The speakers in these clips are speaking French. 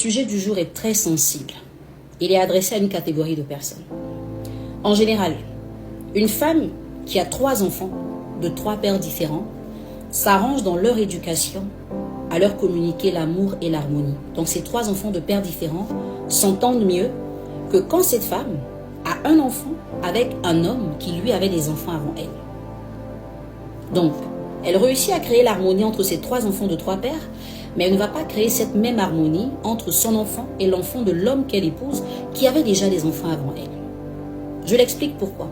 sujet du jour est très sensible. Il est adressé à une catégorie de personnes. En général, une femme qui a 3 enfants de 3 pères différents s'arrange dans leur éducation à leur communiquer l'amour et l'harmonie. Donc ces 3 enfants de pères différents s'entendent mieux que quand cette femme a un enfant avec un homme qui lui avait des enfants avant elle. Donc, elle réussit à créer l'harmonie entre ses 3 enfants de 3 pères, mais elle ne va pas créer cette même harmonie entre son enfant et l'enfant de l'homme qu'elle épouse qui avait déjà des enfants avant elle. Je l'explique pourquoi.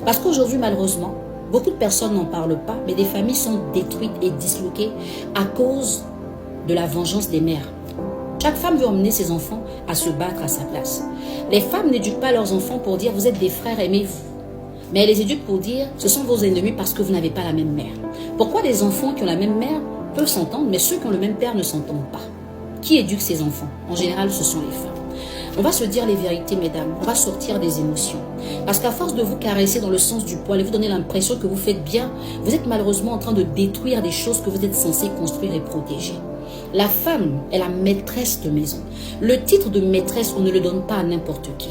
Parce qu'aujourd'hui, malheureusement, beaucoup de personnes n'en parlent pas, mais des familles sont détruites et disloquées à cause de la vengeance des mères. Chaque femme veut emmener ses enfants à se battre à sa place. Les femmes n'éduquent pas leurs enfants pour dire « vous êtes des frères, aimez-vous ». Mais elles les éduquent pour dire « ce sont vos ennemis parce que vous n'avez pas la même mère ». Pourquoi les enfants qui ont la même mère peuvent s'entendre, mais ceux qui ont le même père ne s'entendent pas? Qui éduque ces enfants? En général, ce sont les femmes. On va se dire les vérités, mesdames. On va sortir des émotions. Parce qu'à force de vous caresser dans le sens du poil et vous donner l'impression que vous faites bien, vous êtes malheureusement en train de détruire des choses que vous êtes censés construire et protéger. La femme est la maîtresse de maison. Le titre de maîtresse, on ne le donne pas à n'importe qui.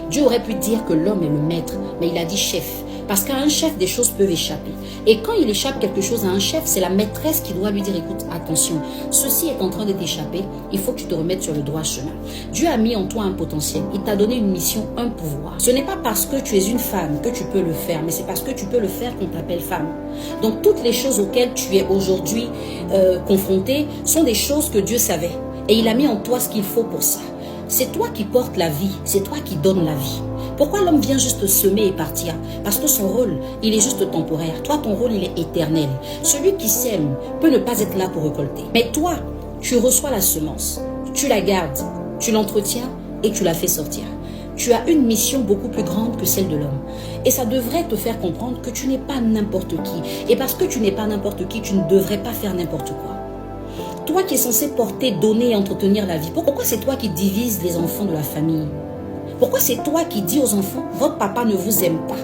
Dieu aurait pu dire que l'homme est le maître, mais il a dit chef. Parce qu'à un chef, des choses peuvent échapper. Et quand il échappe quelque chose à un chef, c'est la maîtresse qui doit lui dire, écoute, attention, ceci est en train de t'échapper, il faut que tu te remettes sur le droit chemin. Dieu a mis en toi un potentiel, il t'a donné une mission, un pouvoir. Ce n'est pas parce que tu es une femme que tu peux le faire, mais c'est parce que tu peux le faire qu'on t'appelle femme. Donc toutes les choses auxquelles tu es aujourd'hui confrontée sont des choses que Dieu savait. Et il a mis en toi ce qu'il faut pour ça. C'est toi qui portes la vie, c'est toi qui donnes la vie. Pourquoi l'homme vient juste semer et partir? Parce que son rôle, il est juste temporaire. Toi, ton rôle, il est éternel. Celui qui sème peut ne pas être là pour récolter. Mais toi, tu reçois la semence, tu la gardes, tu l'entretiens et tu la fais sortir. Tu as une mission beaucoup plus grande que celle de l'homme. Et ça devrait te faire comprendre que tu n'es pas n'importe qui. Et parce que tu n'es pas n'importe qui, tu ne devrais pas faire n'importe quoi. Toi qui es censé porter, donner et entretenir la vie, pourquoi c'est toi qui divises les enfants de la famille? Pourquoi c'est toi qui dis aux enfants, votre papa ne vous aime pas?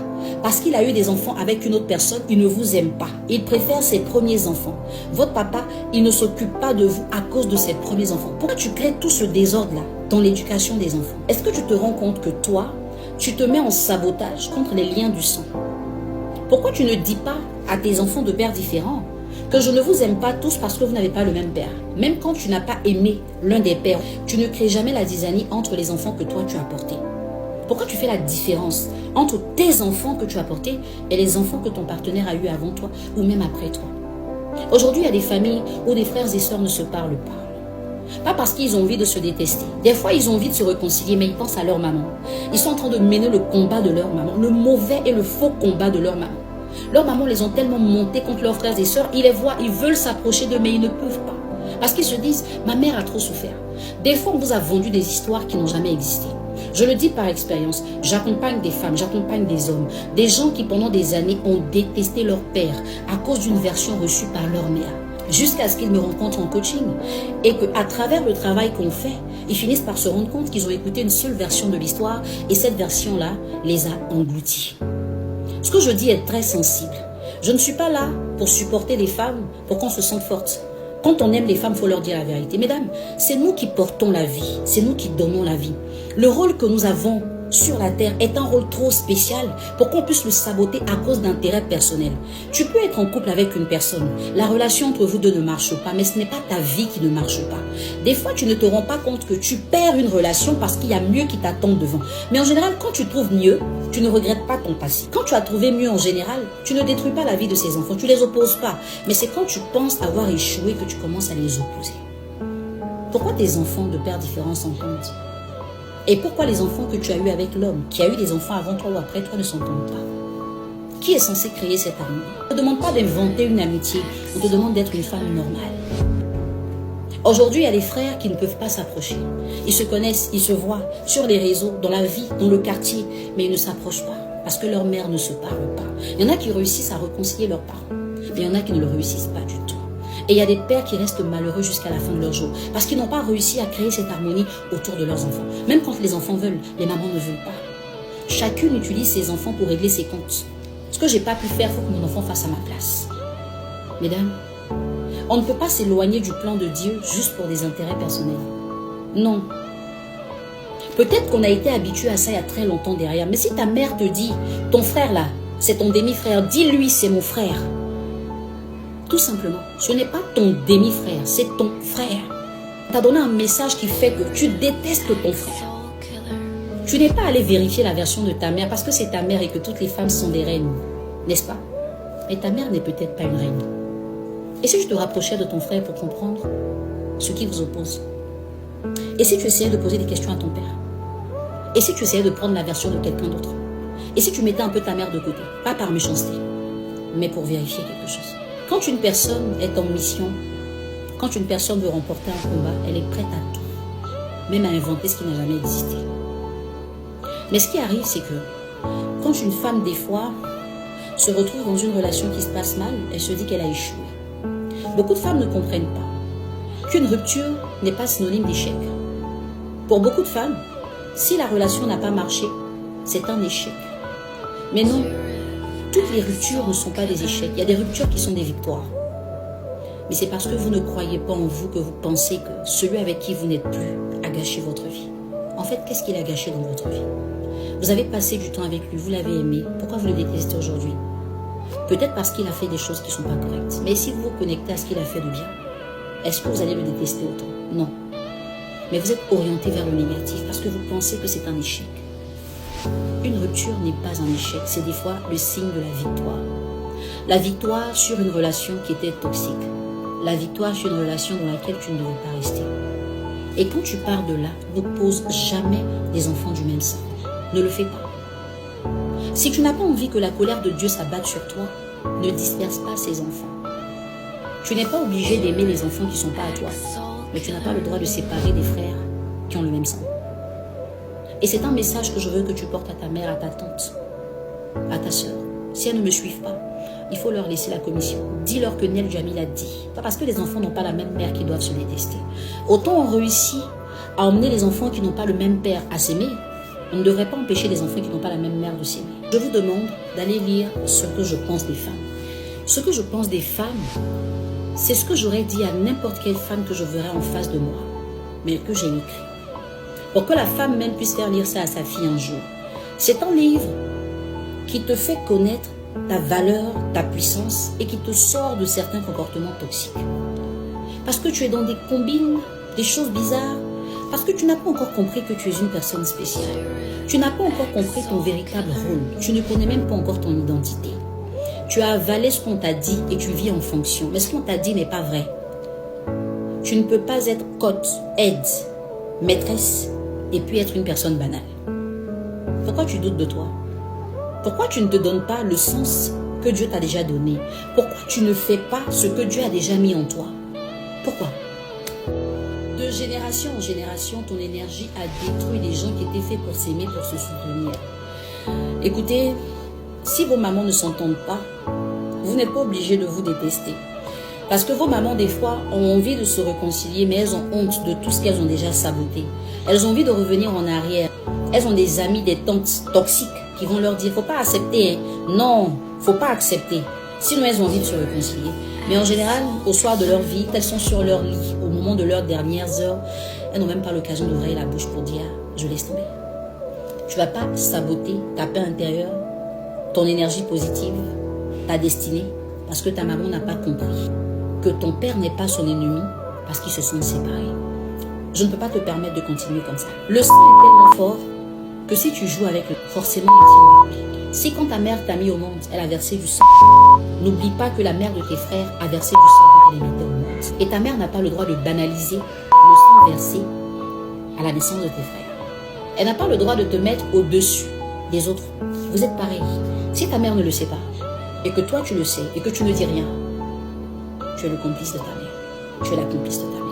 Parce qu'il a eu des enfants avec une autre personne, il ne vous aime pas. Il préfère ses premiers enfants. Votre papa, il ne s'occupe pas de vous à cause de ses premiers enfants. Pourquoi tu crées tout ce désordre-là dans l'éducation des enfants? Est-ce que tu te rends compte que toi, tu te mets en sabotage contre les liens du sang? Pourquoi tu ne dis pas à tes enfants de pères différents que je ne vous aime pas tous parce que vous n'avez pas le même père? Même quand tu n'as pas aimé l'un des pères, tu ne crées jamais la zizanie entre les enfants que toi tu as portés. Pourquoi tu fais la différence entre tes enfants que tu as portés et les enfants que ton partenaire a eu avant toi ou même après toi? Aujourd'hui, il y a des familles où des frères et sœurs ne se parlent pas. Pas parce qu'ils ont envie de se détester. Des fois, ils ont envie de se réconcilier, mais ils pensent à leur maman. Ils sont en train de mener le combat de leur maman, le mauvais et le faux combat de leur maman. Leurs mamans les ont tellement montés contre leurs frères et sœurs, ils les voient, ils veulent s'approcher d'eux, mais ils ne peuvent pas. Parce qu'ils se disent, ma mère a trop souffert. Des fois, on vous a vendu des histoires qui n'ont jamais existé. Je le dis par expérience, j'accompagne des femmes, j'accompagne des hommes, des gens qui pendant des années ont détesté leur père à cause d'une version reçue par leur mère. Jusqu'à ce qu'ils me rencontrent en coaching et qu'à travers le travail qu'on fait, ils finissent par se rendre compte qu'ils ont écouté une seule version de l'histoire et cette version-là les a engloutis. Ce que je dis est très sensible. Je ne suis pas là pour supporter les femmes pour qu'on se sente forte. Quand on aime les femmes, il faut leur dire la vérité. Mesdames, c'est nous qui portons la vie. C'est nous qui donnons la vie. Le rôle que nous avons sur la terre est un rôle trop spécial pour qu'on puisse le saboter à cause d'intérêts personnels. Tu peux être en couple avec une personne. La relation entre vous deux ne marche pas, mais ce n'est pas ta vie qui ne marche pas. Des fois, tu ne te rends pas compte que tu perds une relation parce qu'il y a mieux qui t'attend devant. Mais en général, quand tu trouves mieux, tu ne regrettes pas ton passé. Quand tu as trouvé mieux en général, tu ne détruis pas la vie de ces enfants. Tu ne les opposes pas. Mais c'est quand tu penses avoir échoué que tu commences à les opposer. Pourquoi tes enfants de pères différents s'entendent? Et pourquoi les enfants que tu as eus avec l'homme, qui a eu des enfants avant toi ou après toi, ne s'entendent pas? Qui est censé créer cette harmonie? On ne te demande pas d'inventer une amitié, on te demande d'être une femme normale. Aujourd'hui, il y a des frères qui ne peuvent pas s'approcher. Ils se connaissent, ils se voient sur les réseaux, dans la vie, dans le quartier, mais ils ne s'approchent pas parce que leur mère ne se parle pas. Il y en a qui réussissent à réconcilier leurs parents, mais il y en a qui ne le réussissent pas du tout. Et il y a des pères qui restent malheureux jusqu'à la fin de leur jour parce qu'ils n'ont pas réussi à créer cette harmonie autour de leurs enfants. Même quand les enfants veulent, les mamans ne veulent pas. Chacune utilise ses enfants pour régler ses comptes. Ce que je n'ai pas pu faire, il faut que mon enfant fasse à ma place. Mesdames, on ne peut pas s'éloigner du plan de Dieu juste pour des intérêts personnels. Non. Peut-être qu'on a été habitué à ça il y a très longtemps derrière. Mais si ta mère te dit, ton frère là, c'est ton demi-frère, dis-lui c'est mon frère. Tout simplement, ce n'est pas ton demi-frère, c'est ton frère. Tu as donné un message qui fait que tu détestes ton frère. Tu n'es pas allé vérifier la version de ta mère parce que c'est ta mère et que toutes les femmes sont des reines, n'est-ce pas? Mais ta mère n'est peut-être pas une reine. Et si tu te rapprochais de ton frère pour comprendre ce qui vous oppose? Et si tu essayais de poser des questions à ton père? Et si tu essayais de prendre la version de quelqu'un d'autre? Et si tu mettais un peu ta mère de côté? Pas par méchanceté, mais pour vérifier quelque chose. Quand une personne est en mission, quand une personne veut remporter un combat, elle est prête à tout, même à inventer ce qui n'a jamais existé. Mais ce qui arrive, c'est que quand une femme, des fois, se retrouve dans une relation qui se passe mal, elle se dit qu'elle a échoué. Beaucoup de femmes ne comprennent pas qu'une rupture n'est pas synonyme d'échec. Pour beaucoup de femmes, si la relation n'a pas marché, c'est un échec. Mais non, toutes les ruptures ne sont pas des échecs. Il y a des ruptures qui sont des victoires. Mais c'est parce que vous ne croyez pas en vous que vous pensez que celui avec qui vous n'êtes plus a gâché votre vie. En fait, qu'est-ce qu'il a gâché dans votre vie? Vous avez passé du temps avec lui, vous l'avez aimé. Pourquoi vous le détestez aujourd'hui? Peut-être parce qu'il a fait des choses qui ne sont pas correctes. Mais si vous vous connectez à ce qu'il a fait de bien, est-ce que vous allez le détester autant? Non. Mais vous êtes orienté vers le négatif parce que vous pensez que c'est un échec. Une rupture n'est pas un échec, c'est des fois le signe de la victoire. La victoire sur une relation qui était toxique. La victoire sur une relation dans laquelle tu ne devais pas rester. Et quand tu pars de là, ne pose jamais des enfants du même sang. Ne le fais pas. Si tu n'as pas envie que la colère de Dieu s'abatte sur toi, ne disperse pas ses enfants. Tu n'es pas obligé d'aimer les enfants qui ne sont pas à toi, mais tu n'as pas le droit de séparer des frères qui ont le même sang. Et c'est un message que je veux que tu portes à ta mère, à ta tante, à ta soeur. Si elles ne me suivent pas, il faut leur laisser la commission. Dis-leur que Niel Jamil a dit. Pas parce que les enfants n'ont pas la même mère qu'ils doivent se détester. Autant on réussit à emmener les enfants qui n'ont pas le même père à s'aimer, on ne devrait pas empêcher les enfants qui n'ont pas la même mère de s'aimer. Je vous demande d'aller lire ce que je pense des femmes. Ce que je pense des femmes, c'est ce que j'aurais dit à n'importe quelle femme que je verrais en face de moi, mais que j'ai écrit. Pour que la femme même puisse faire lire ça à sa fille un jour. C'est un livre qui te fait connaître ta valeur, ta puissance et qui te sort de certains comportements toxiques. Parce que tu es dans des combines, des choses bizarres, parce que tu n'as pas encore compris que tu es une personne spéciale. Tu n'as pas encore compris ton véritable rôle. Tu ne connais même pas encore ton identité. Tu as avalé ce qu'on t'a dit et tu vis en fonction. Mais ce qu'on t'a dit n'est pas vrai. Tu ne peux pas être coach, aide, maîtresse et puis être une personne banale. Pourquoi tu doutes de toi? Pourquoi tu ne te donnes pas le sens que Dieu t'a déjà donné? Pourquoi tu ne fais pas ce que Dieu a déjà mis en toi? Pourquoi? De génération en génération, ton énergie a détruit les gens qui étaient faits pour s'aimer, pour se soutenir. Écoutez, si vos mamans ne s'entendent pas, vous n'êtes pas obligé de vous détester. Parce que vos mamans, des fois, ont envie de se réconcilier, mais elles ont honte de tout ce qu'elles ont déjà saboté. Elles ont envie de revenir en arrière. Elles ont des amis, des tantes toxiques qui vont leur dire, faut pas accepter. Hein. Non, faut pas accepter. Sinon, elles ont envie de se réconcilier. Mais en général, au soir de leur vie, elles sont sur leur lit, au moment de leurs dernières heures, elles n'ont même pas l'occasion d'ouvrir la bouche pour dire, je laisse tomber. Tu ne vas pas saboter ta paix intérieure, ton énergie positive, ta destinée, parce que ta maman n'a pas compris que ton père n'est pas son ennemi, parce qu'ils se sont séparés. Je ne peux pas te permettre de continuer comme ça. Le sang est tellement fort que si tu joues avec le forcément, si quand ta mère t'a mis au monde, elle a versé du sang, n'oublie pas que la mère de tes frères a versé du sang quand elle les mettait au monde. Et ta mère n'a pas le droit de banaliser le sang versé à la naissance de tes frères. Elle n'a pas le droit de te mettre au-dessus des autres. Vous êtes pareil. Si ta mère ne le sait pas, et que toi tu le sais, et que tu ne dis rien, tu es le complice de ta mère. Tu es la complice de ta mère.